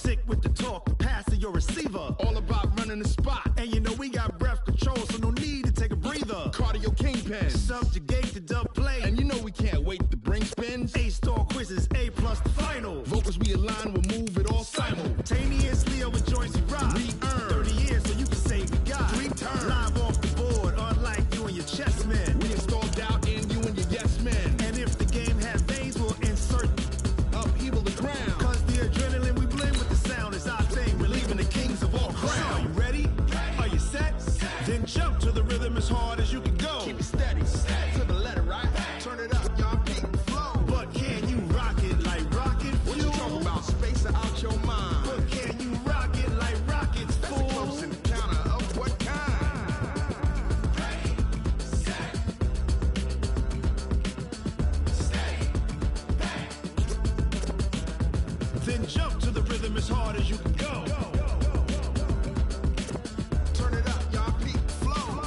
sick with the talk, the pass of your receiver. All about running the spot. And you know we got breath control, so no need to take a breather. Cardio kingpin. Subjugate the dub play. And you know we can't wait to bring spins. A-star quizzes, A+ the final. Vocals we align, we'll move it all simultaneously over joints we rock. We earn 30 years so you can say we got 3 turns. Live off the board, unlike you and your chess men. We install doubt in you and your yes men. And if the game has veins, we'll insert upheaval the ground. Cause the adrenaline we blend with the sound is our thing. We're leaving the kings of all crowns. Are you ready? Are you set? Then jump to the rhythm as hard as you can go. Keep it steady, to the letter, right? Turn it up, y'all beat the flow. But can you rock it like rocket fuel? What you talking about? Space out your mind. But can you rock it like rockets, That's fool? a close encounter of what kind? Then jump to the rhythm as hard as you can go. Turn it up, y'all beat the flow.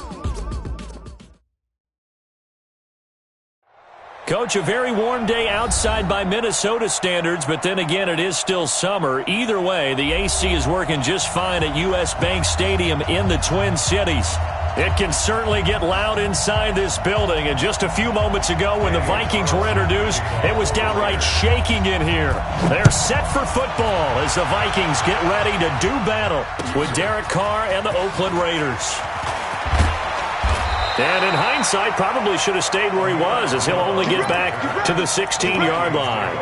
Coach, a very warm day outside by Minnesota standards, but then again, it is still summer. Either way, the AC is working just fine at U.S. Bank Stadium in the Twin Cities. It can certainly get loud inside this building, and just a few moments ago when the Vikings were introduced, it was downright shaking in here. They're set for football as the Vikings get ready to do battle with Derek Carr and the Oakland Raiders. And in hindsight, probably should have stayed where he was, as he'll only get back to the 16-yard line.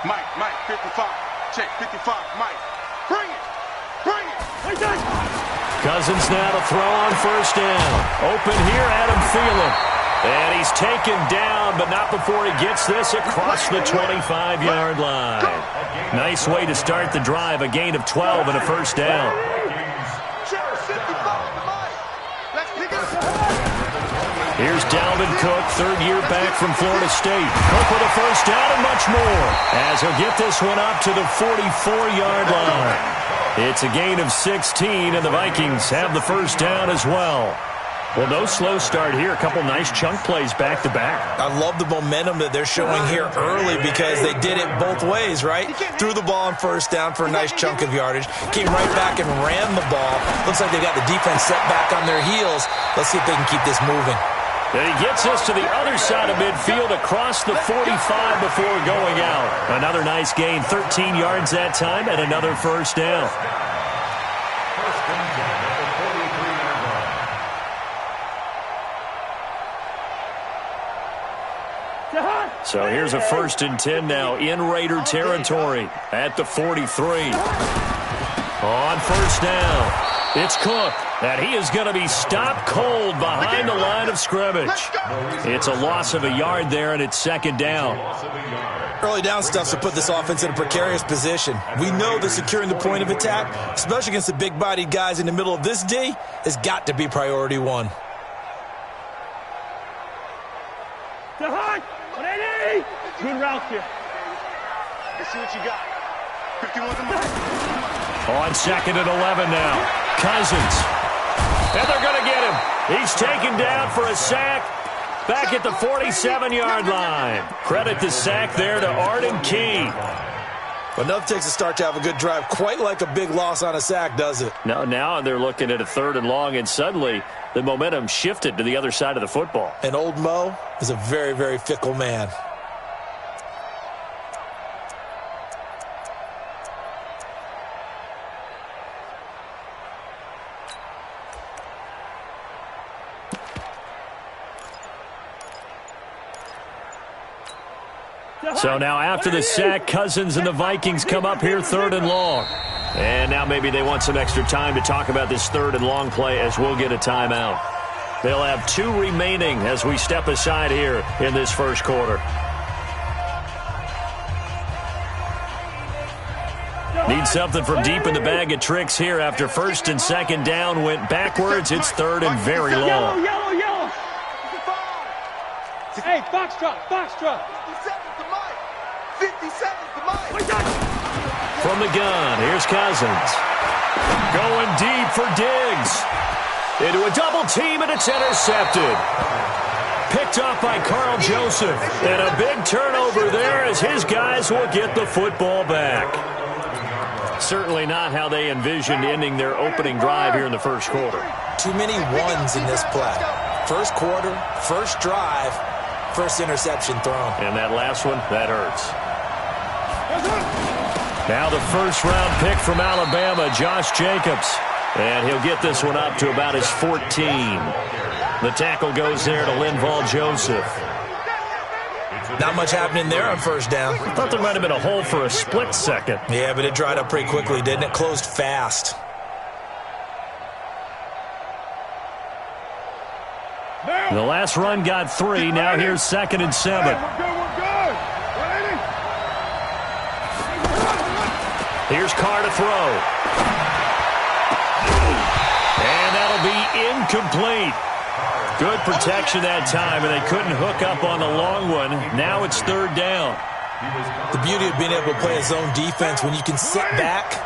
Mike, 55. Check, 55, Mike. Bring it. Cousins now to throw on first down. Open here, Adam Thielen. And he's taken down, but not before he gets this across the 25-yard line. Nice way to start the drive, a gain of 12 and a first down. Here's Dalvin Cook, third year back from Florida State. Cook with a first down and much more, as he'll get this one up to the 44-yard line. It's a gain of 16, and the Vikings have the first down as well. Well, no slow start here. A couple nice chunk plays back-to-back. I love the momentum that they're showing here early because they did it both ways, right? Threw the ball on first down for a nice chunk of yardage. Came right back and ran the ball. Looks like they got the defense set back on their heels. Let's see if they can keep this moving. And he gets us to the other side of midfield across the 45 before going out. Another nice gain, 13 yards that time, and another first down. So here's a 1st and 10 now in Raider territory at the 43. On first down, it's Cook, and he is going to be stopped cold behind the line of scrimmage. It's a loss of a yard there, and it's second down. Early down stuff to put this offense in a precarious position. We know that securing the point of attack, especially against the big-bodied guys in the middle of this D, has got to be priority one. Good route here. Let's see what you got. 51 On 2nd and 11 now. Cousins. And they're going to get him. He's taken down for a sack back at the 47-yard line. Credit the sack there to Arden Key. Enough takes a start to have a good drive. Quite like a big loss on a sack, does it? No, now they're looking at a 3rd and long, and suddenly the momentum shifted to the other side of the football. And old Mo is a very, very fickle man. So now after the sack, Cousins and the Vikings come up here 3rd and long. And now maybe they want some extra time to talk about this 3rd and long play as we'll get a timeout. They'll have 2 remaining as we step aside here in this first quarter. Need something from deep in the bag of tricks here after 1st and 2nd down went backwards. It's 3rd and very long. Yellow. Hey, Foxtrot. 57 to Mike. From the gun, here's Cousins. Going deep for Diggs. Into a double team, and it's intercepted. picked off by Carl Joseph. And a big turnover there as his guys will get the football back. Certainly not how they envisioned ending their opening drive here in the first quarter. Too many ones in this play. First quarter, first drive, first interception thrown. And that last one, that hurts. Now the first-round pick from Alabama, Josh Jacobs. And he'll get this one up to about his 14. The tackle goes there to Linval Joseph. Not much happening there on first down. I thought there might have been a hole for a split second. Yeah, but it dried up pretty quickly, didn't it? Closed fast. The last run got 3. Now here's 2nd and 7. We're good. Here's Carr to throw. And that'll be incomplete. Good protection that time, and they couldn't hook up on the long one. Now it's 3rd down. The beauty of being able to play a zone defense, when you can sit back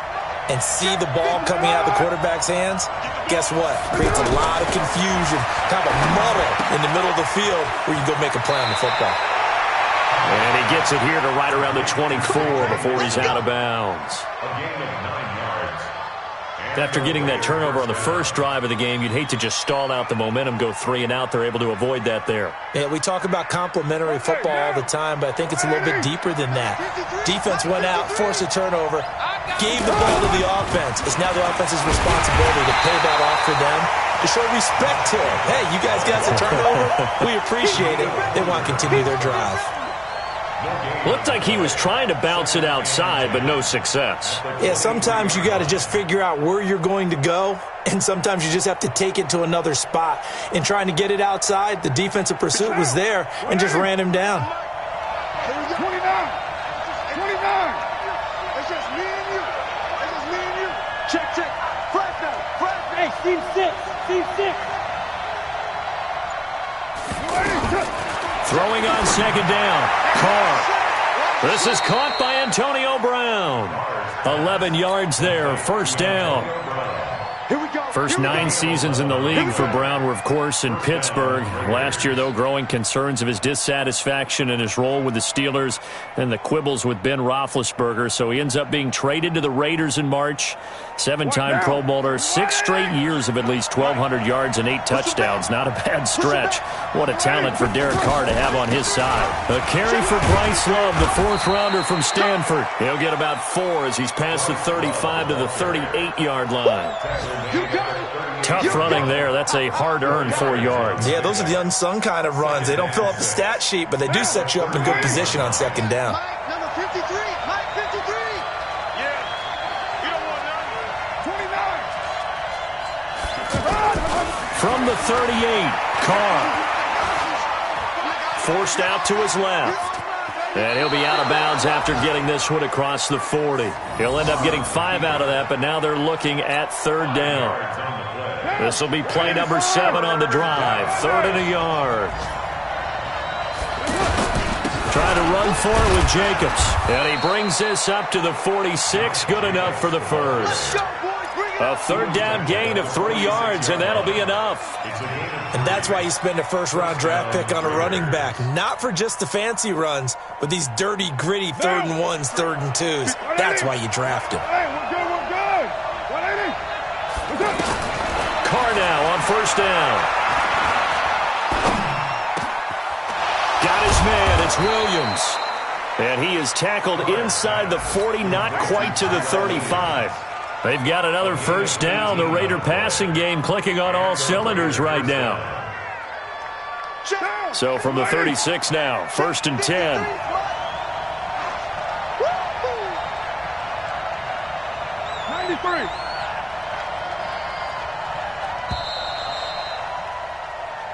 and see the ball coming out of the quarterback's hands, guess what? Creates a lot of confusion, kind of a muddle in the middle of the field where you go make a play on the football. And he gets it here to right around the 24 before he's out of bounds. After getting that turnover on the first drive of the game, you'd hate to just stall out the momentum, go 3 and out. They're able to avoid that there. Yeah, we talk about complementary football all the time, but I think it's a little bit deeper than that. Defense went out, forced a turnover, gave the ball to the offense. It's now the offense's responsibility to pay that off for them, to show respect to it. Hey, you guys got a turnover? We appreciate it. They want to continue their drive. Looked like he was trying to bounce it outside, but no success. Yeah, sometimes you got to just figure out where you're going to go, and sometimes you just have to take it to another spot. In trying to get it outside, the defensive pursuit was there and just ran him down. 29. It's just me and you. Check. Flash now. Hey, team 6. Throwing on 2nd down. Carr. This is caught by Antonio Brown. 11 yards there. 1st down. First 9 seasons in the league for Brown were, of course, in Pittsburgh. Last year, though, growing concerns of his dissatisfaction in his role with the Steelers and the quibbles with Ben Roethlisberger. So he ends up being traded to the Raiders in March. 7-time Pro Bowler, 6 straight years of at least 1,200 yards and 8 touchdowns. Not a bad stretch. What a talent for Derek Carr to have on his side. A carry for Bryce Love, the 4th-rounder from Stanford. He'll get about 4 as he's past the 35 to the 38-yard line. Tough running there. That's a hard-earned 4 yards. Yeah, those are the unsung kind of runs. They don't fill up the stat sheet, but they do set you up in good position on 2nd down. Mike, number 53. Mike, 53. Yeah. You don't want that. 29. From the 38, Carr. Forced out to his left. And he'll be out of bounds after getting this one across the 40. He'll end up getting 5 out of that, but now they're looking at 3rd down. This will be play number 7 on the drive. 3rd and a yard. Trying to run for it with Jacobs. And he brings this up to the 46. Good enough for the first. A 3rd down gain of 3 yards, and that'll be enough. And that's why you spend a first-round draft pick on a running back. Not for just the fancy runs, but these dirty, gritty 3rd and 1s, 3rd and 2s. That's why you draft him. Hey, we're good. 180. We're good. Carr now on 1st down. Got his man. It's Williams. And he is tackled inside the 40, not quite to the 35. They've got another 1st down. The Raider passing game clicking on all cylinders right now. So from the 36 now, 1st and 10.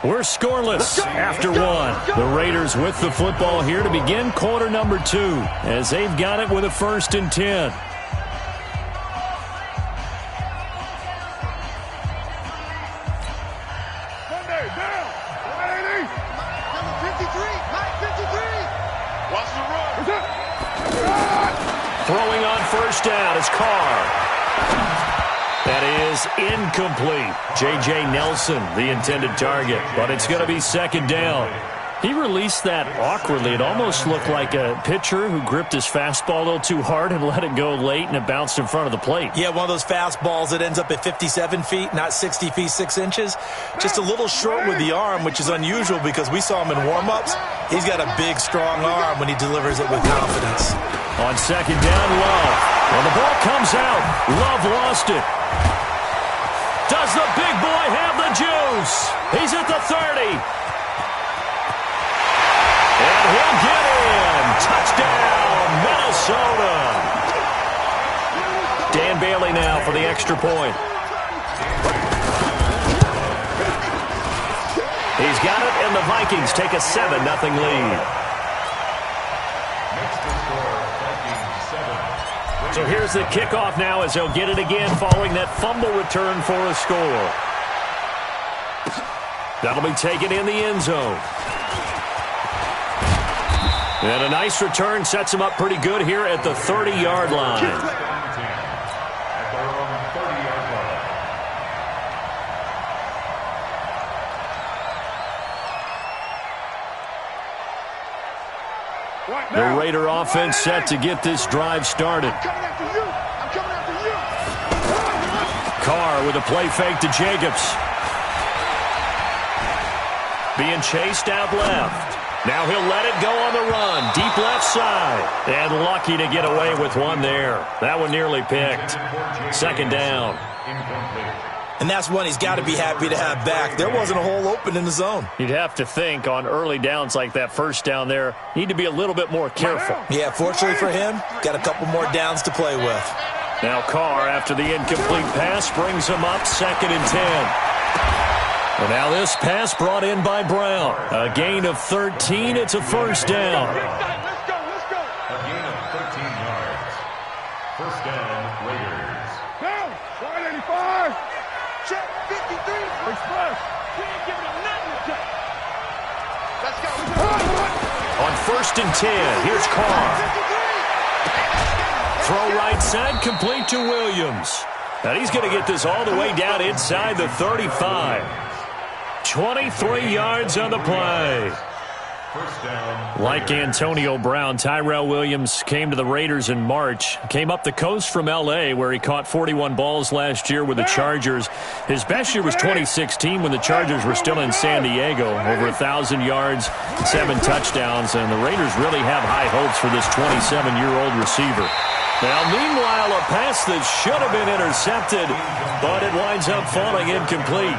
We're scoreless after 1. The Raiders with the football here to begin quarter number 2 as they've got it with a 1st and 10. Throwing on 1st down is Carr. That is incomplete. J.J. Nelson, the intended target, but it's going to be second down. He released that awkwardly. It almost looked like a pitcher who gripped his fastball a little too hard and let it go late, and it bounced in front of the plate. Yeah, one of those fastballs that ends up at 57 feet, not 60 feet, 6 inches. Just a little short with the arm, which is unusual because we saw him in warm-ups. He's got a big, strong arm when he delivers it with confidence. On second down, Love. When the ball comes out, Love lost it. Does the big boy have the juice? He's at the 30. And he'll get in. Touchdown, Minnesota. Dan Bailey now for the extra point. He's got it, and the Vikings take a 7-0 lead. So here's the kickoff now as they'll get it again following that fumble return for a score. That'll be taken in the end zone. And a nice return sets him up pretty good here at the 30-yard line. The Raider offense set to get this drive started. Carr with a play fake to Jacobs. Being chased out left. Now he'll let it go on the run. Deep left side. And lucky to get away with one there. That one nearly picked. Second down. And that's one he's got to be happy to have back. There wasn't a hole open in the zone. You'd have to think on early downs like that first down there, need to be a little bit more careful. Yeah, fortunately for him, got a couple more downs to play with. Now Carr, after the incomplete pass, brings him up 2nd and 10. And now this pass brought in by Brown. A gain of 13. It's a first down. Let's go. A gain of 13 yards. First down, Raiders. Down. 185. Check 53. Express. We ain't giving him nothing to check. Let's go. On 1st and 10, here's Carr. Throw right side, complete to Williams. And he's going to get this all the way down inside the 35. 23 yards on the play. First down. Like Antonio Brown, Tyrell Williams came to the Raiders in March. Came up the coast from L.A., where he caught 41 balls last year with the Chargers. His best year was 2016 when the Chargers were still in San Diego. Over 1,000 yards, 7 touchdowns, and the Raiders really have high hopes for this 27-year-old receiver. Now, meanwhile, a pass that should have been intercepted, but it winds up falling incomplete.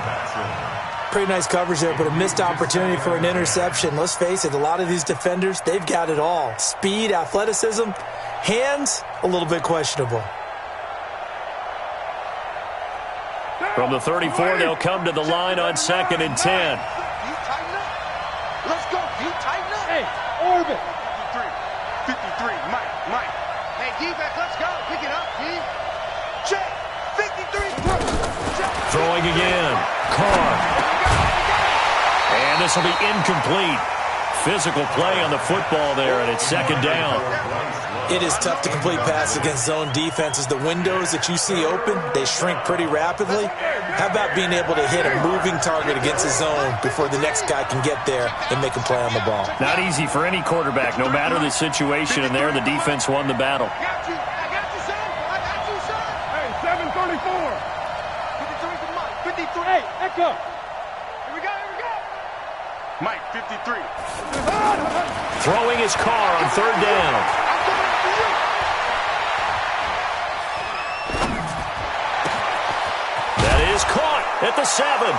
Pretty nice coverage there, but a missed opportunity for an interception. Let's face it, a lot of these defenders, they've got it all. Speed, athleticism, hands, a little bit questionable. From the 34, they'll come to the line on 2nd and 10. You tighten up. Let's go. You tighten up. Hey, orbit. 53. Mike. Hey, defense, let's go. Pick it up, D. Check. 53. Check. Throwing again. Carr. And this will be incomplete. Physical play on the football there, and it's 2nd down. It is tough to complete passes against zone defenses. The windows that you see open, they shrink pretty rapidly. How about being able to hit a moving target against a zone before the next guy can get there and make a play on the ball? Not easy for any quarterback, no matter the situation, and there the defense won the battle. I got you, son. Hey, 734. 53 to Mike. 53. Hey, Echo. Here we go. Mike, 53. Throwing his Carr on 3rd down. I'm coming after you. That is caught at the 7.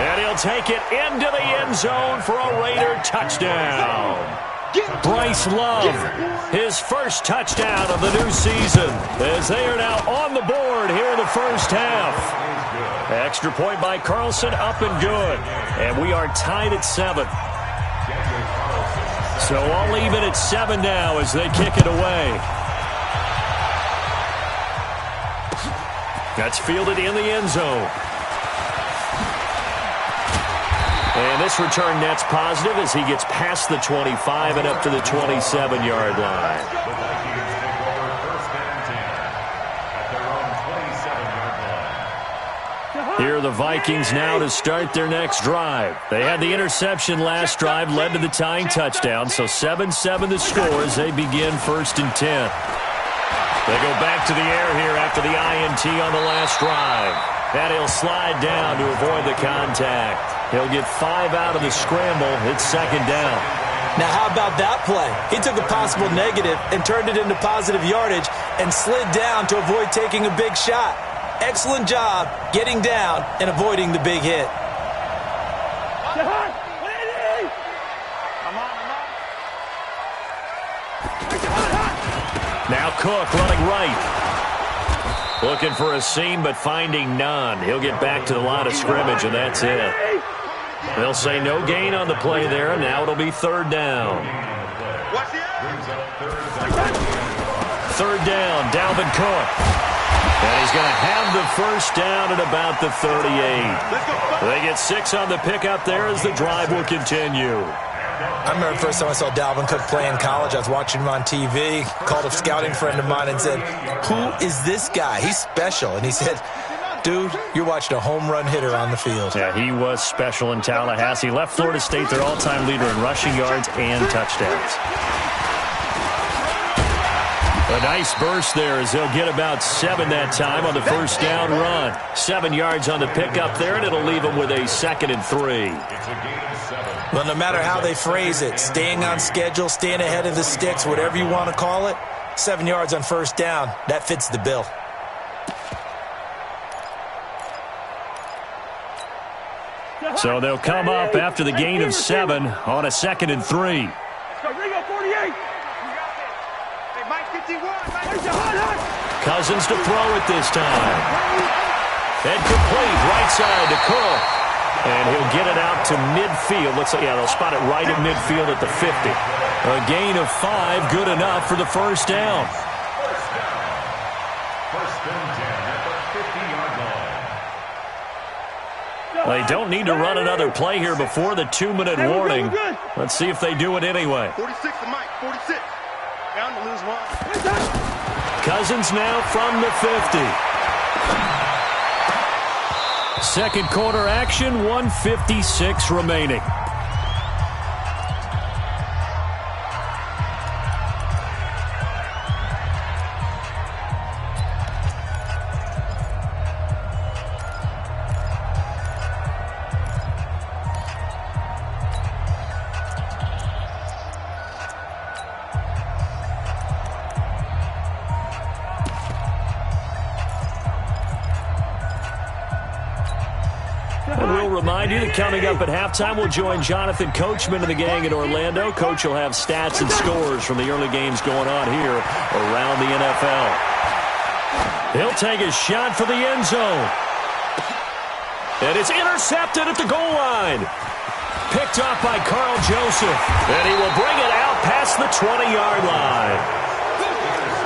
And he'll take it into the end zone for a Raider touchdown. Bryce Love, his first touchdown of the new season, as they are now on the board here in the first half. Extra point by Carlson, up and good. And we are tied at 7. So I'll leave it at 7 now as they kick it away. That's fielded in the end zone. And this return net's positive as he gets past the 25 and up to the 27-yard line. The Vikings take over 1st and 10 at their own 27-yard line. Here are the Vikings now to start their next drive. They had the interception last drive, led to the tying touchdown, so 7-7 the score as they begin 1st and 10. They go back to the air here after the INT on the last drive. And he'll slide down to avoid the contact. He'll get 5 out of the scramble. It's 2nd down. Now, how about that play? He took a possible negative and turned it into positive yardage and slid down to avoid taking a big shot. Excellent job getting down and avoiding the big hit. Now Cook running right. Looking for a seam, but finding none. He'll get back to the line of scrimmage, and that's it. They'll say no gain on the play there, and now it'll be 3rd down. 3rd down, Dalvin Cook. And he's going to have the 1st down at about the 38. They get 6 on the pickup there as the drive will continue. I remember the first time I saw Dalvin Cook play in college. I was watching him on TV, called a scouting friend of mine and said, "Who is this guy? He's special." And he said, "Dude, you're watching a home run hitter on the field." Yeah, he was special in Tallahassee. Left Florida State their all-time leader in rushing yards and touchdowns. A nice burst there as they'll get about 7 that time on the 1st down run. 7 yards on the pickup there, and it'll leave them with a 2nd and 3. Well, no matter how they phrase it, staying on schedule, staying ahead of the sticks, whatever you want to call it, 7 yards on 1st down, that fits the bill. So they'll come up after the gain of 7 on a 2nd and 3. Cousins to throw it this time. And complete, right side to Cook. And he'll get it out to midfield. Looks like, yeah, they'll spot it right at midfield at the 50. A gain of 5, good enough for the 1st down. 1st and 10 at the 50-yard line. They don't need to run another play here before the 2-minute warning. Let's see if they do it anyway. 46 to Mike, 46. Down to lose 1. Cousins now from the 50. 2nd quarter action, 1:56 remaining. Remind you that coming up at halftime, we'll join Jonathan Coachman and the gang in Orlando. Coach will have stats and scores from the early games going on here around the NFL. He'll take a shot for the end zone. And it's intercepted at the goal line. Picked off by Carl Joseph. And he will bring it out past the 20-yard line.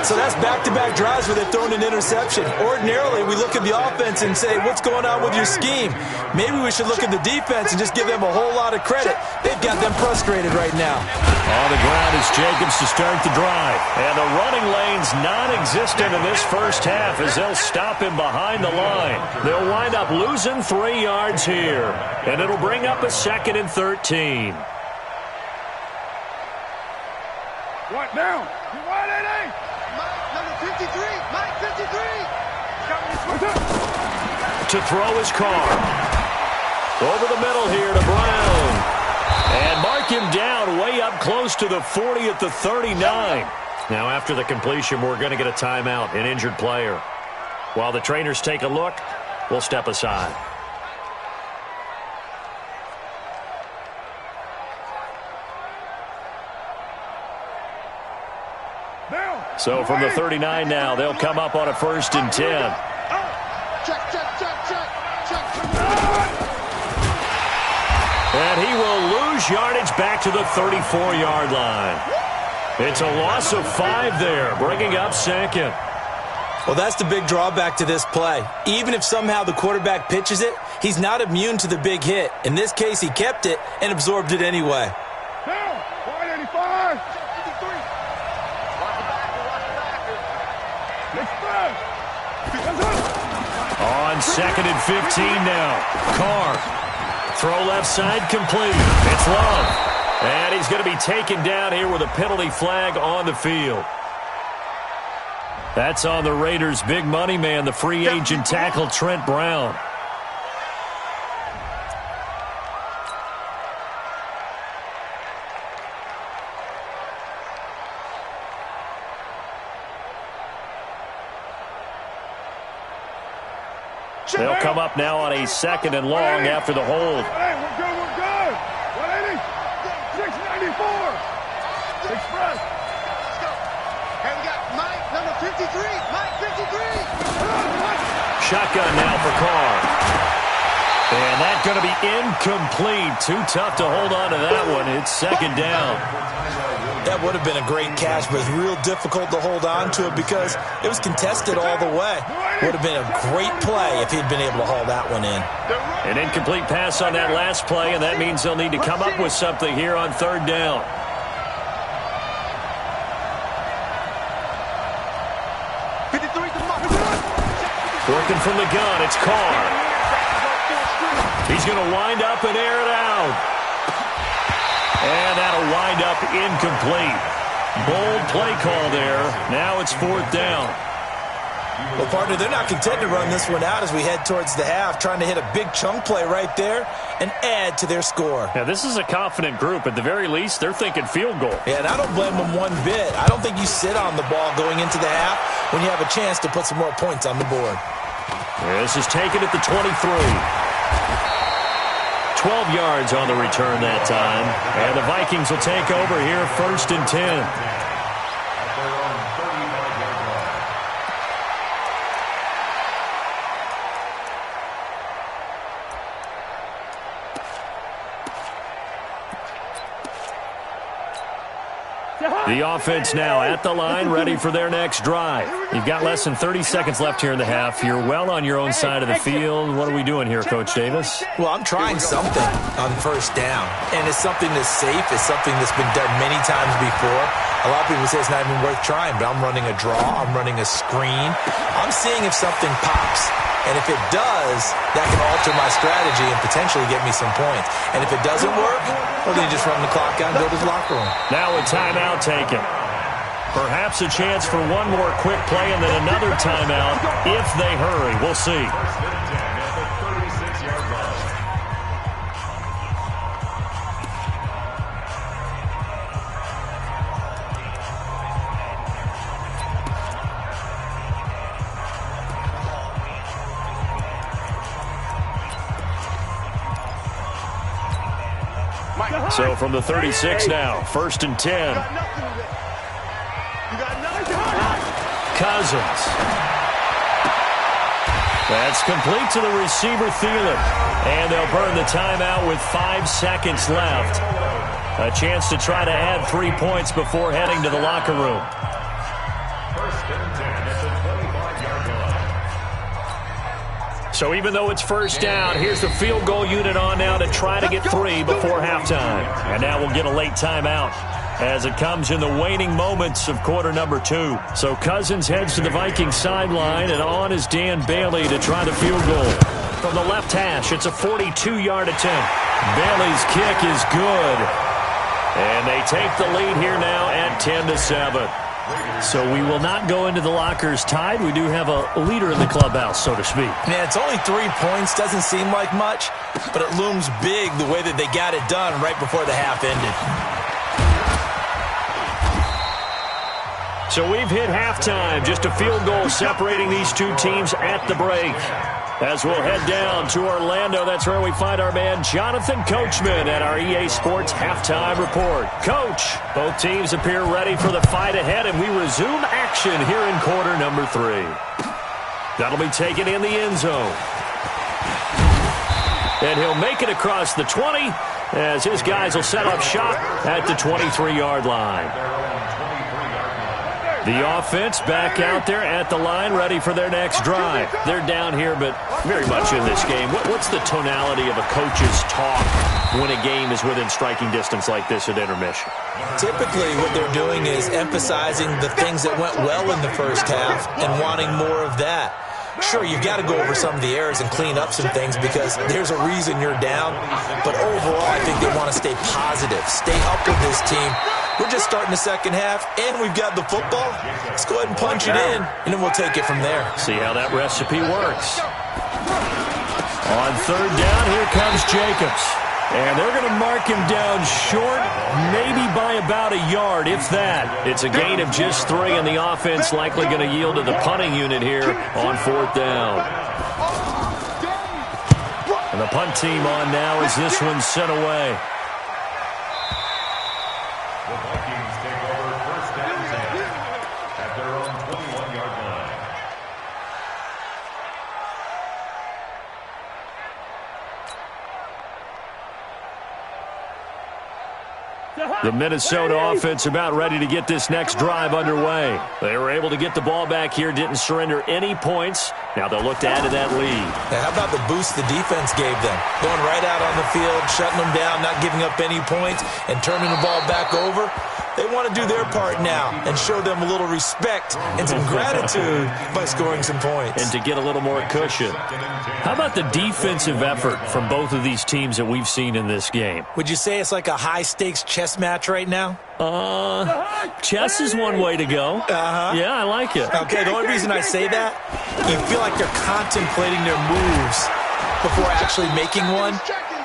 So that's back-to-back drives where they've thrown an interception. Ordinarily, we look at the offense and say, what's going on with your scheme? Maybe we should look at the defense and just give them a whole lot of credit. They've got them frustrated right now. On the ground is Jacobs to start the drive. And the running lane's non-existent in this 1st half as they'll stop him behind the line. They'll wind up losing 3 yards here. And it'll bring up a 2nd and 13. What now? Wide 8-8. Number 53, Mike 53. To throw his car. Over the middle here to Brown. And mark him down way up close to the 40 at the 39. Now after the completion, we're going to get a timeout, an injured player. While the trainers take a look, we'll step aside. So from the 39 now, they'll come up on a 1st and 10. Check. And he will lose yardage back to the 34-yard line. It's a loss of 5 there, bringing up 2nd. Well, that's the big drawback to this play. Even if somehow the quarterback pitches it, he's not immune to the big hit. In this case, he kept it and absorbed it anyway. Down. Wide 85. On 2nd and 15 now. Carr. Throw left side complete. It's Love. And he's going to be taken down here with a penalty flag on the field. That's on the Raiders' big money man, the free agent tackle Trent Brown. They'll come up now on a 2nd and long after the hold. Hey, we're good, we're good. 180, 694. Express. Let's go. Hey, we got Mike, number 53. Mike, 53. Shotgun now for Carr. And that's going to be incomplete. Too tough to hold on to that one. It's 2nd down. That would have been a great catch, but it's real difficult to hold on to it because it was contested all the way. Would have been a great play if he'd been able to haul that one in. An incomplete pass on that last play, and that means they'll need to come up with something here on 3rd down. Working from the gun, it's Carr. He's going to wind up and air it out. And that'll wind up incomplete. Bold play call there. Now it's 4th down. Well, partner, they're not content to run this one out as we head towards the half, trying to hit a big chunk play right there and add to their score. Yeah, this is a confident group. At the very least, they're thinking field goal. Yeah, and I don't blame them one bit. I don't think you sit on the ball going into the half when you have a chance to put some more points on the board. This is taken at the 23. 12 yards on the return that time. And the Vikings will take over here 1st and 10. The offense now at the line, ready for their next drive. You've got less than 30 seconds left here in the half. You're well on your own side of the field. What are we doing here, Coach Davis? Well, I'm trying something on 1st down, and it's something that's safe. It's something that's been done many times before. A lot of people say it's not even worth trying, but I'm running a draw. I'm running a screen. I'm seeing if something pops. And if it does, that can alter my strategy and potentially get me some points. And if it doesn't work, well, then you just run the clock out and go to the locker room. Now a timeout taken. Perhaps a chance for one more quick play and then another timeout if they hurry. We'll see. So from the 36 now, 1st and 10. Cousins. That's complete to the receiver, Thielen. And they'll burn the timeout with 5 seconds left. A chance to try to add 3 points before heading to the locker room. 1st and 10 at the 25-yard line. So even though it's 1st down, here's the field goal unit on now to try to get 3 before halftime. And now we'll get a late timeout as it comes in the waning moments of quarter number 2. So Cousins heads to the Vikings sideline, and on is Dan Bailey to try the field goal. From the left hash, it's a 42-yard attempt. Bailey's kick is good. And they take the lead here now at 10-7. So we will not go into the lockers tied. We do have a leader in the clubhouse, so to speak. Yeah, it's only 3 points. Doesn't seem like much, but it looms big the way that they got it done right before the half ended. So we've hit halftime. Just a field goal separating these two teams at the break. As we'll head down to Orlando, that's where we find our man Jonathan Coachman at our EA Sports Halftime Report. Coach, both teams appear ready for the fight ahead, and we resume action here in quarter number 3. That'll be taken in the end zone. And he'll make it across the 20 as his guys will set up shop at the 23-yard line. The offense back out there at the line, ready for their next drive. They're down here, but very much in this game. What's the tonality of a coach's talk when a game is within striking distance like this at intermission? Typically, what they're doing is emphasizing the things that went well in the first half and wanting more of that. Sure, you've got to go over some of the errors and clean up some things because there's a reason you're down. But overall, I think they want to stay positive, stay up with this team. We're just starting the second half, and we've got the football. Let's go ahead and punch it in, and then we'll take it from there. See how that recipe works. On third down, here comes Jacobs. And they're going to mark him down short, maybe by about a yard, if that. It's a gain of just 3, and the offense likely going to yield to the punting unit here on fourth down. And the punt team on now as this one's sent away. The Vikings take over first down 10 at their own 21-yard line. The Minnesota offense about ready to get this next drive underway. They were able to get the ball back here, didn't surrender any points. Now they'll look to add to that lead. Now, how about the boost the defense gave them? Going right out on the field, shutting them down, not giving up any points, and turning the ball back over. They want to do their part now and show them a little respect and some gratitude by scoring some points. And to get a little more cushion. How about the defensive effort from both of these teams that we've seen in this game? Would you say it's like a high-stakes chess match right now? Chess is one way to go. Yeah, I like it. Okay, the only reason I say that, you feel like they're contemplating their moves before actually making one,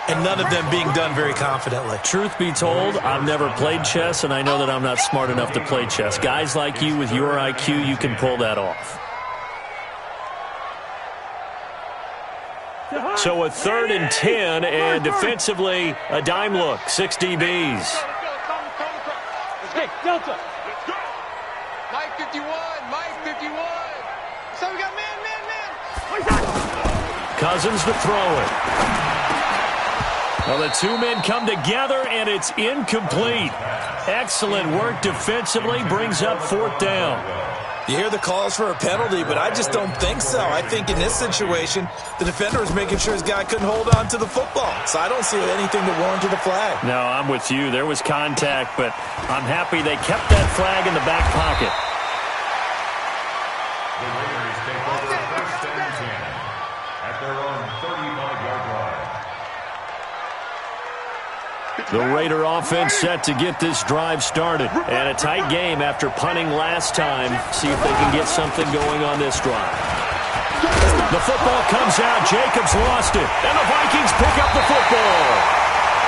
and none of them being done very confidently. Truth be told, I've never played chess, and I know that I'm not smart enough to play chess. Guys like you with your IQ, you can pull that off. So a 3rd and 10, and defensively, a dime look, 6 DBs. Hey, Delta. Let's go. Mike 51. Mike 51. So we got man. Cousins to throw it. Well, the two men come together, and it's incomplete. Excellent work defensively, brings up fourth down. You hear the calls for a penalty, but I just don't think so. I think in this situation, the defender was making sure his guy couldn't hold on to the football. So I don't see anything that warranted a flag. No, I'm with you. There was contact, but I'm happy they kept that flag in the back pocket. The Raiders take over first and 10 at their own 35-yard line. The Raider offense set to get this drive started. And a tight game after punting last time. See if they can get something going on this drive. The football comes out. Jacobs lost it. And the Vikings pick up the football.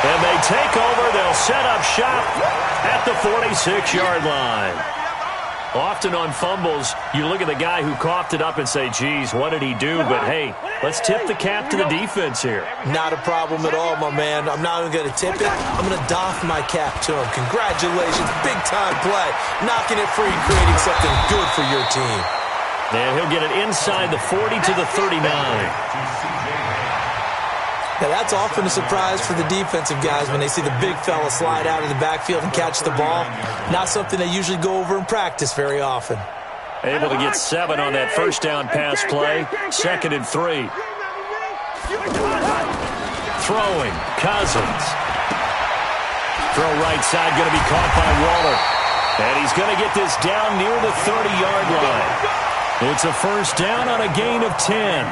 And they take over. They'll set up shop at the 46-yard line. Often on fumbles, you look at the guy who coughed it up and say, geez, what did he do? But, hey, let's tip the cap to the defense here. Not a problem at all, my man. I'm not even going to tip it. I'm going to doff my cap to him. Congratulations. Big-time play. Knocking it free, creating something good for your team. And he'll get it inside the 40 to the 39. Now, that's often a surprise for the defensive guys when they see the big fella slide out of the backfield and catch the ball. Not something they usually go over in practice very often. Able to get 7 on that first down pass play. 2nd and 3. Throwing, Cousins. Throw right side, going to be caught by Waller. And he's going to get this down near the 30-yard line. It's a first down on a gain of 10.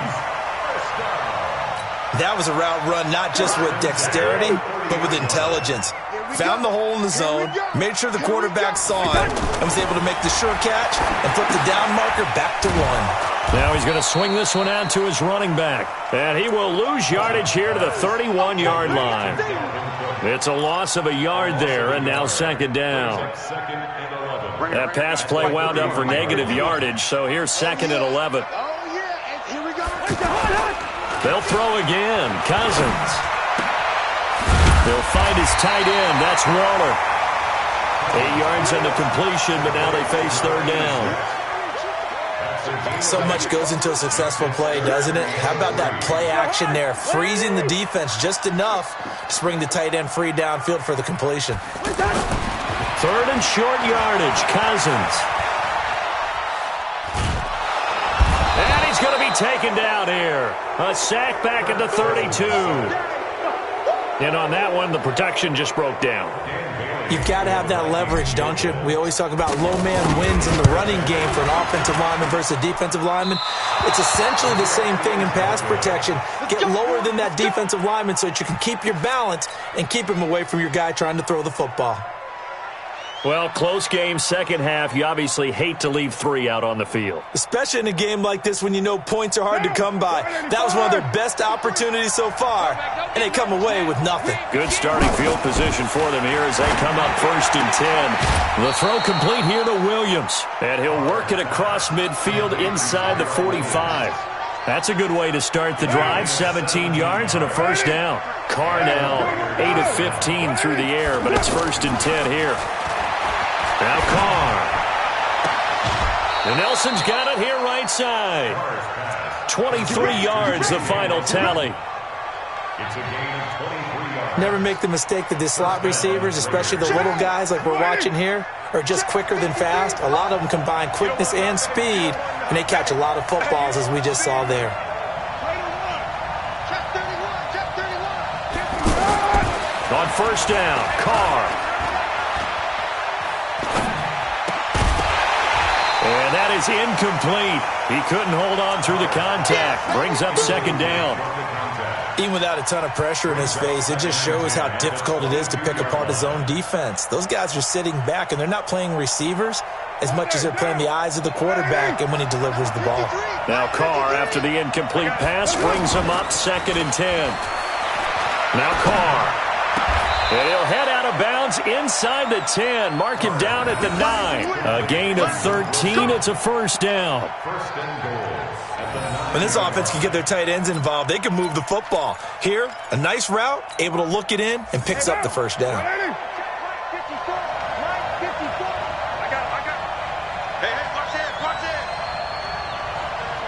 That was a route run not just with dexterity, but with intelligence. Found the hole in the zone, made sure the quarterback saw it, and was able to make the sure catch and put the down marker back to 1. Now he's going to swing this one out to his running back. And he will lose yardage here to the 31-yard line. It's a loss of a yard there, and now 2nd down. That pass play wound up for negative yardage, so here's 2nd and 11. They'll throw again. Cousins. They'll find his tight end. That's Waller. 8 yards on the completion, but now they face 3rd down. So much goes into a successful play, doesn't it? How about that play action there? Freezing the defense just enough to bring the tight end free downfield for the completion. 3rd and short yardage. Cousins. And he's going to be taken down here. A sack back at the 32. And on that one, the protection just broke down. You've got to have that leverage, don't you? We always talk about low man wins in the running game for an offensive lineman versus a defensive lineman. It's essentially the same thing in pass protection. Get lower than that defensive lineman so that you can keep your balance and keep him away from your guy trying to throw the football. Well, close game, second half. You obviously hate to leave 3 out on the field. Especially in a game like this when you know points are hard to come by. That was one of their best opportunities so far, and they come away with nothing. Good starting field position for them here as they come up 1st and 10. The throw complete here to Williams, and he'll work it across midfield inside the 45. That's a good way to start the drive. 17 yards and a first down. Carr now 8 of 15 through the air, but it's 1st and 10 here. Now Carr. And Nelson's got it here right side. 23 yards, the final tally. It's a gain of 23 yards. Never make the mistake that the slot receivers, especially the little guys like we're watching here, are just quicker than fast. A lot of them combine quickness and speed, and they catch a lot of footballs, as we just saw there. On first down, Carr. And that is incomplete. He couldn't hold on through the contact. Brings up 2nd down. Even without a ton of pressure in his face, it just shows how difficult it is to pick apart his own defense. Those guys are sitting back, and they're not playing receivers as much as they're playing the eyes of the quarterback and when he delivers the ball. Now Carr, after the incomplete pass, brings him up 2nd and 10. Now Carr. And he'll head out of bounds inside the 10. Mark him down at the 9. A gain of 13. It's a first down. First and goal. When this offense can get their tight ends involved, they can move the football. Here, a nice route, able to look it in, and picks up the first down. Hey, watch it.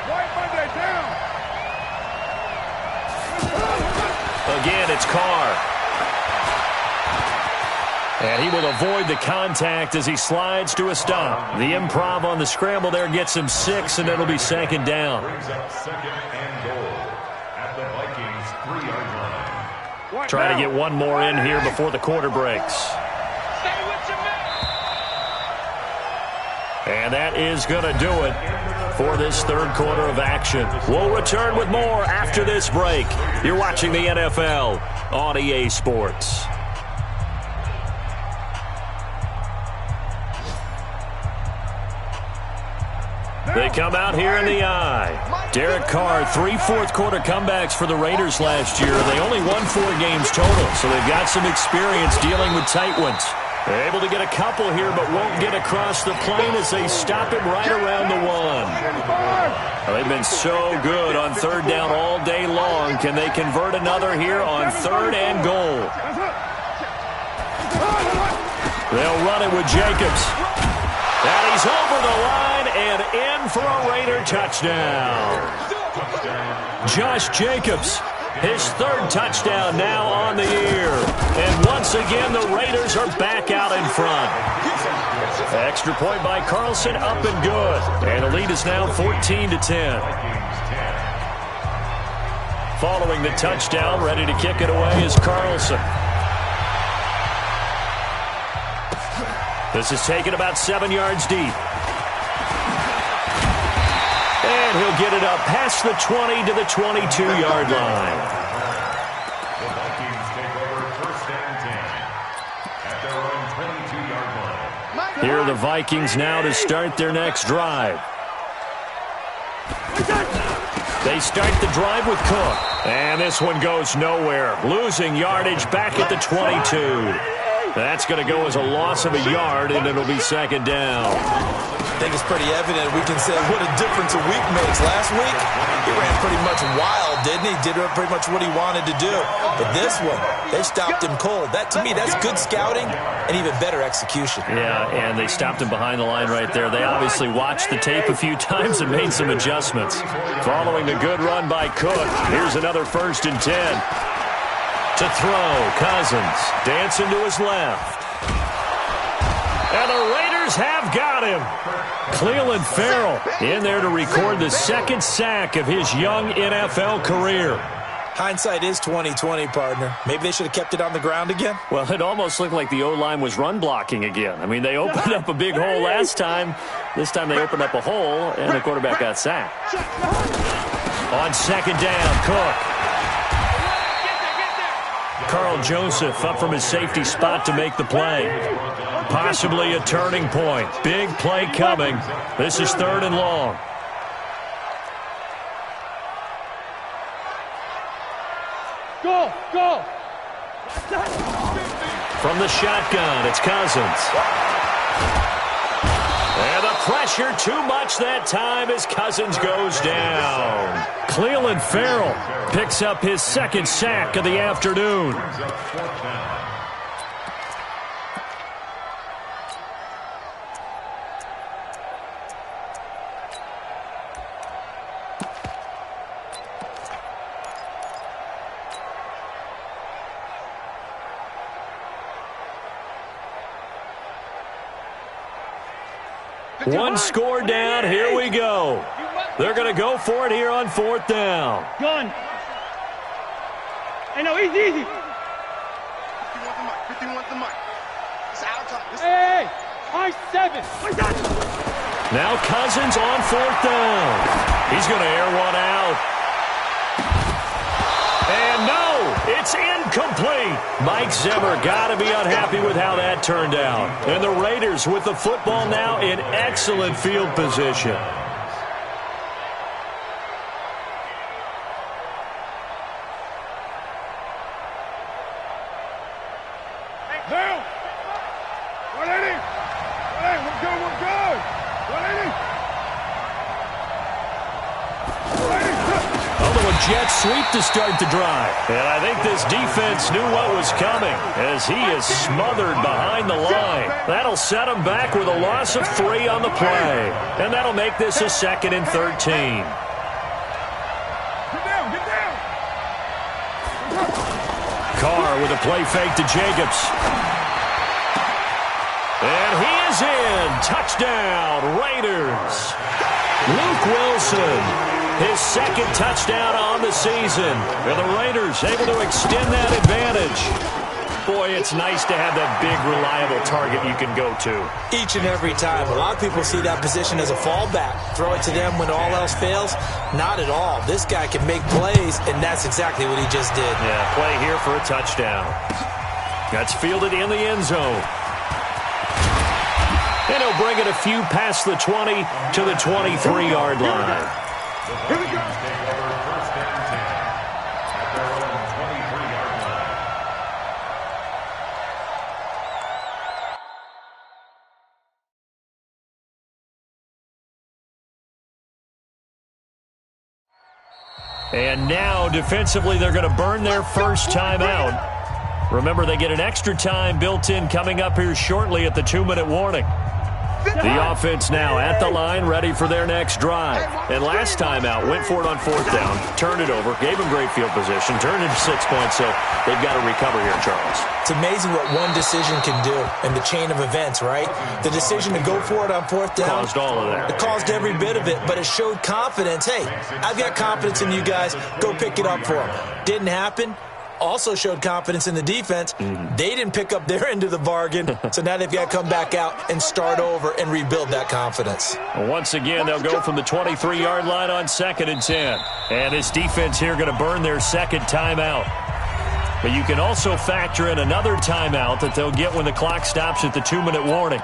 White Monday down. Again, it's Carr. And he will avoid the contact as he slides to a stop. The improv on the scramble there gets him 6, and it'll be 2nd down. Brings up 2nd and goal at the Vikings 3-yard line. Try to get one more in here before the quarter breaks. And that is going to do it for this 3rd quarter of action. We'll return with more after this break. You're watching the NFL on EA Sports. They come out here in the eye. Derek Carr, 3 fourth-quarter comebacks for the Raiders last year. They only won 4 games total, so they've got some experience dealing with tight ones. They're able to get a couple here, but won't get across the plane as they stop him right around the 1. Well, they've been so good on 3rd down all day long. Can they convert another here on 3rd and goal? They'll run it with Jacobs. And he's over the line and in for a Raider touchdown. Josh Jacobs, his 3rd touchdown now on the year. And once again, the Raiders are back out in front. Extra point by Carlson, up and good. And the lead is now 14-10. Following the touchdown, ready to kick it away is Carlson. This is taken about 7 yards deep. And he'll get it up past the 20 to the 22-yard line. The Vikings take over 1st and 10 at their own 22-yard line. Here are the Vikings now to start their next drive. They start the drive with Cook. And this one goes nowhere. Losing yardage back at the 22. That's going to go as a loss of a yard, and it'll be 2nd down. I think it's pretty evident. We can say what a difference a week makes. Last week, he ran pretty much wild, didn't he? Did pretty much what he wanted to do. But this one, they stopped him cold. That, to me, that's good scouting and even better execution. Yeah, and they stopped him behind the line right there. They obviously watched the tape a few times and made some adjustments. Following the good run by Cook, here's another 1st and 10. To throw, Cousins, dancing to his left. And the Raiders have got him. Cleveland Farrell in there to record the 2nd sack of his young NFL career. Hindsight is 20/20, partner. Maybe they should have kept it on the ground again. Well, it almost looked like the O-line was run blocking again. I mean, they opened up a big hole last time. This time they opened up a hole, and the quarterback got sacked. On second down, Cook. Carl Joseph up from his safety spot to make the play. Possibly a turning point. Big play coming. This is 3rd and long. Go, go. From the shotgun, it's Cousins. And the pressure too much that time as Cousins goes down. Cleveland Farrell picks up his 2nd sack of the afternoon. One score down. Here we go. They're going to go for it here on 4th down. Gun. Hey, no, easy. 51 the mic. It's our time. Hey, high 7. Now Cousins on 4th down. He's going to air one out. And no, it's incomplete. Mike Zimmer got to be unhappy with how that turned out. And the Raiders with the football now in excellent field position. Down. 180. 180. We're good. 180. 180. Although a jet sweep to start the drive. And I think this defense knew what was coming as he is smothered behind the line. That'll set him back with a loss of 3 on the play. And that'll make this a 2nd and 13. Get down. Carr with a play fake to Jacobs. And he is in. Touchdown, Raiders. Luke Wilson, his 2nd touchdown on the season. And the Raiders able to extend that advantage. Boy, it's nice to have that big, reliable target you can go to. Each and every time. A lot of people see that position as a fallback. Throw it to them when all else fails. Not at all. This guy can make plays, and that's exactly what he just did. Yeah, play here for a touchdown. That's fielded in the end zone. And he'll bring it a few past the 20 to the 23-yard line. Here we go. And now, defensively, they're going to burn their first timeout. Remember, they get an extra time built in coming up here shortly at the 2-minute warning. The offense now at the line, ready for their next drive. And last time out, went for it on 4th down, turned it over, gave them great field position, turned it to 6 points, so they've got to recover here, Charles. It's amazing what one decision can do in the chain of events, right? The decision to go for it on 4th down. Caused all of that. It caused every bit of it, but it showed confidence. Hey, I've got confidence in you guys. Go pick it up for them. Didn't happen. Also showed confidence in the defense. They didn't pick up their end of the bargain, so now they've got to come back out and start over and rebuild that confidence. Once again, they'll go from the 23-yard line on 2nd and 10. And this defense here going to burn their 2nd timeout. But you can also factor in another timeout that they'll get when the clock stops at the 2-minute warning.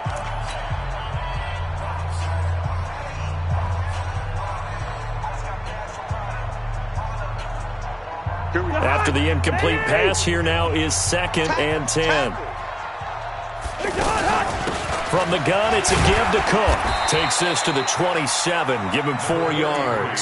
After the incomplete pass, here now is 2nd and 10. From the gun, it's a give to Cook. Takes this to the 27, give him 4 yards.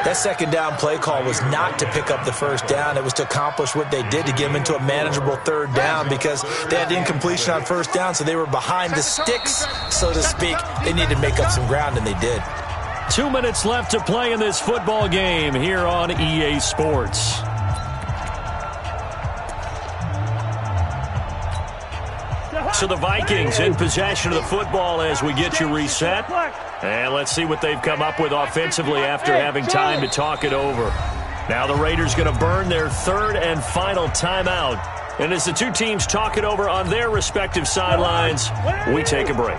That 2nd down play call was not to pick up the 1st down. It was to accomplish what they did to get them into a manageable 3rd down because they had incompletion on 1st down, so they were behind the sticks, so to speak. They needed to make up some ground, and they did. 2 minutes left to play in this football game here on EA Sports. So the Vikings in possession of the football as we get you reset. And let's see what they've come up with offensively after having time to talk it over. Now the Raiders going to burn their third and final timeout. And as the two teams talk it over on their respective sidelines, we take a break.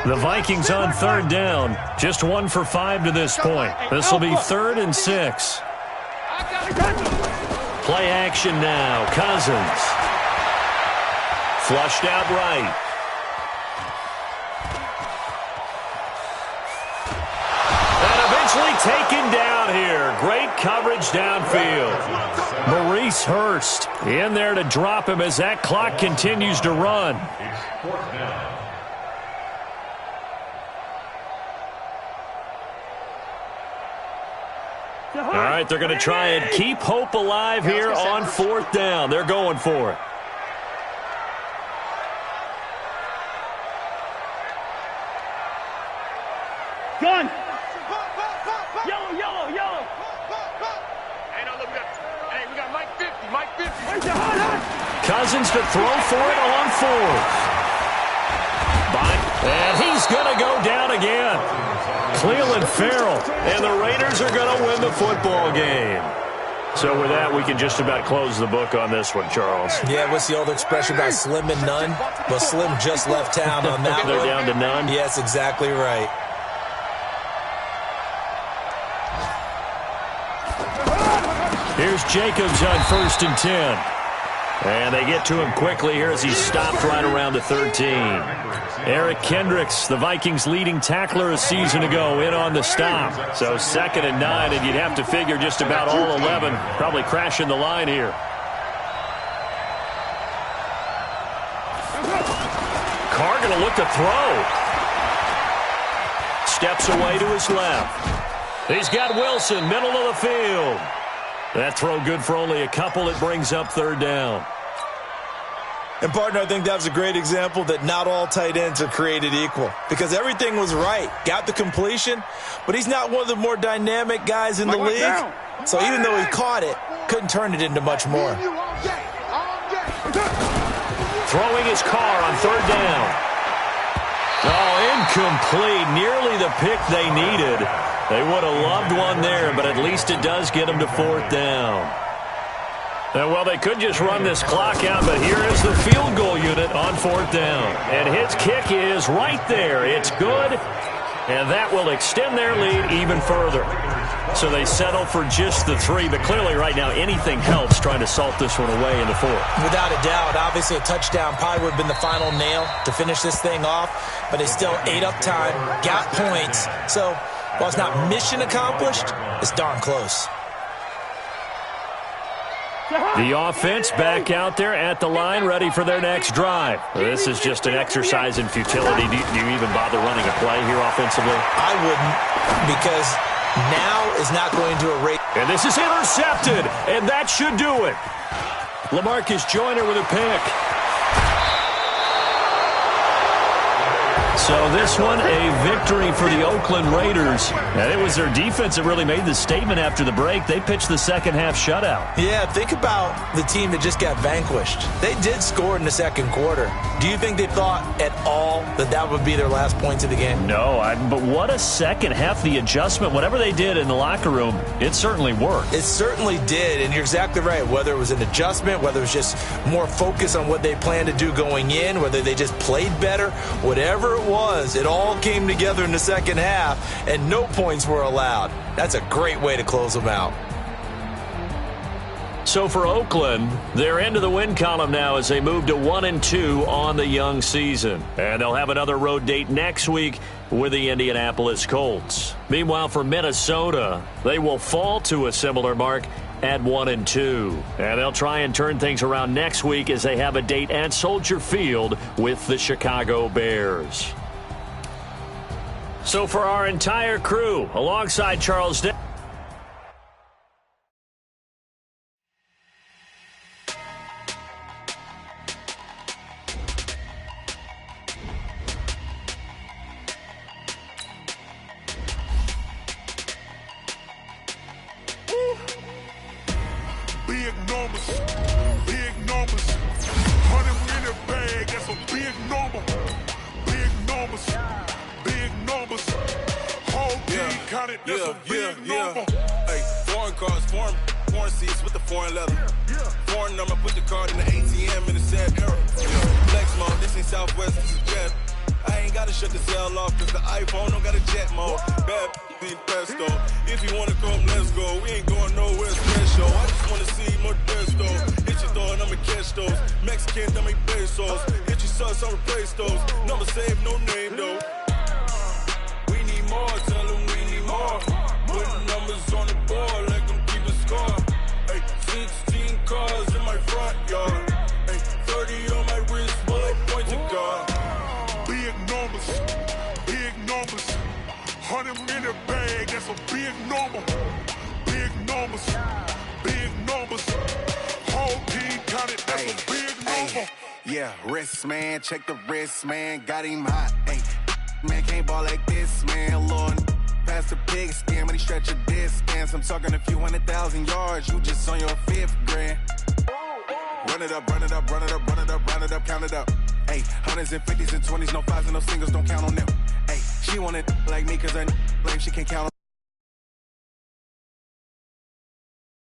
The Vikings on third down, just 1 for 5 to this point. This will be 3rd and 6. Play action now. Cousins. Flushed out right. And eventually taken down here. Great coverage downfield. Maurice Hurst in there to drop him as that clock continues to run. All right, they're going to try and keep hope alive here on 4th down. They're going for it. Gun! Yellow, yellow, yellow! Hey, no, look, we got Mike 50, Mike 50. Where's your hot? Cousins to throw for it on 4th. And he's going to go down again. Cleveland Farrell, and the Raiders are going to win the football game. So with that, we can just about close the book on this one, Charles. Yeah, what's the old expression about slim and none? Well, Slim just left town on that They're one. down to none? Yes, exactly right. Here's Jacobs on 1st and 10. And they get to him quickly here as he's stopped right around the 13. Eric Kendricks, the Vikings' leading tackler a season ago, in on the stop. So 2nd and 9, and you'd have to figure just about all 11 probably crashing the line here. Carr going to look to throw. Steps away to his left. He's got Wilson, middle of the field. That throw good for only a couple. It brings up 3rd down. And, partner, I think that was a great example that not all tight ends are created equal because everything was right. Got the completion, but he's not one of the more dynamic guys in the league. So even though he caught it, couldn't turn it into much more. Throwing his Carr on 3rd down. Oh, incomplete. Nearly the pick they needed. They would have loved one there, but at least it does get them to 4th down. And, well, they could just run this clock out, but here is the field goal unit on 4th down. And his kick is right there. It's good, and that will extend their lead even further. So they settle for just the 3, but clearly right now anything helps trying to salt this one away in the 4th. Without a doubt, obviously a touchdown probably would have been the final nail to finish this thing off, but they still ate up time, got points. So while it's not mission accomplished, it's darn close. The offense back out there at the line, ready for their next drive. This is just an exercise in futility. Do you even bother running a play here offensively? I wouldn't, because now is not going to erase. And this is intercepted, and that should do it. LaMarcus Joyner with a pick. So this one, a victory for the Oakland Raiders. And it was their defense that really made the statement after the break. They pitched the second half shutout. Yeah, think about the team that just got vanquished. They did score in the 2nd quarter. Do you think they thought at all that that would be their last points of the game? No, but what a second half. The adjustment, whatever they did in the locker room, it certainly worked. It certainly did, and you're exactly right. Whether it was an adjustment, whether it was just more focus on what they planned to do going in, whether they just played better, whatever it was, it all came together in the second half, and no points were allowed. That's a great way to close them out. So for Oakland, they're into the win column now as they move to 1-2 on the young season. And they'll have another road date next week with the Indianapolis Colts. Meanwhile, for Minnesota, they will fall to a similar mark at 1-2. And they'll try and turn things around next week as they have a date at Soldier Field with the Chicago Bears. So for our entire crew, alongside Charles Day. Big numbers. 100 in the bag, that's a big number. Big numbers. Whole team counted, that's a big number. Hey, foreign cars, foreign. porn seats with the foreign leather. Foreign number, put the card in the ATM in the sad era. Flex mode, this ain't Southwest, this is Jet. I ain't gotta shut the cell off, cause the iPhone don't got a jet mode. Bad be pesto. If you wanna come, let's go. We ain't going nowhere special. I just wanna see more desto. Hit your door and I'ma catch those. Mexican, dummy pesos. Hit your sus, I'll replace those. Number save, no name though. We need more, tell them we need more. Putting numbers on the board, let them keep a score. Ay, 16 cars in my front yard. Ay, 30 on my wrist, bullet point to God. Big numbers, big numbers. 100 in the bag, that's a big number. Big numbers, big numbers. Whole team counted, that's a big number. Yeah, wrist man, check the wrist man, got him hot. Ay, man can't ball like this, man. Lord, past the pig skin, but he stretch a distance. I'm talking a few 100,000 yards, you just on your 5th grand. Run it up, run it up, run it up, run it up, run it up, count it up. Ayy, 100s and 50s and 20s, no 5s and no singles, don't count on them. Ayy, she want it like me, cause her lame, she can't count on